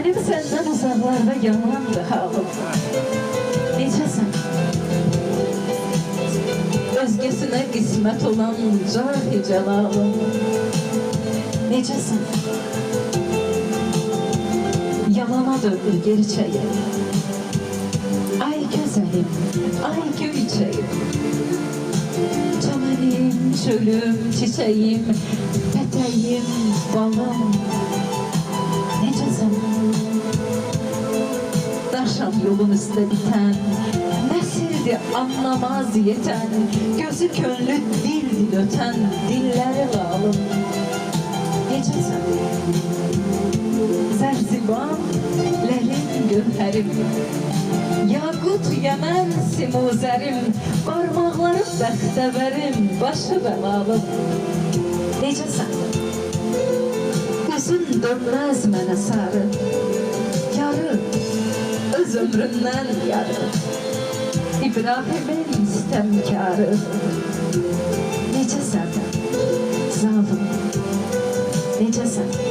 Mənim səndən uzaqlarda yamandı halım. Necəsən? Özgəsinə qismət olan cah-i cəlalım. Necəsən? Yalana döndü gerçəyi. Ay gözəlim, ay göyçəyim. Çəmənim, çölüm, çiçəyim, pətəyim, balım. Necəsən? Daşam yolun üstə bitən, nəsildir anlamaz yetən, gözü könlü dil ötən, dilləri lalım. Necəsən? Zərziban, ləlim, gövhərim, yaqut, yəmən, simuzərim, barmaqlarım bəxtəbərim, başı bəlalım. Necəsən? Gözün dönməz mənə sarı, yarı, öz ömründən yarı, İbrahimin istəmkarı. Necəsən? Zalım, necəsən?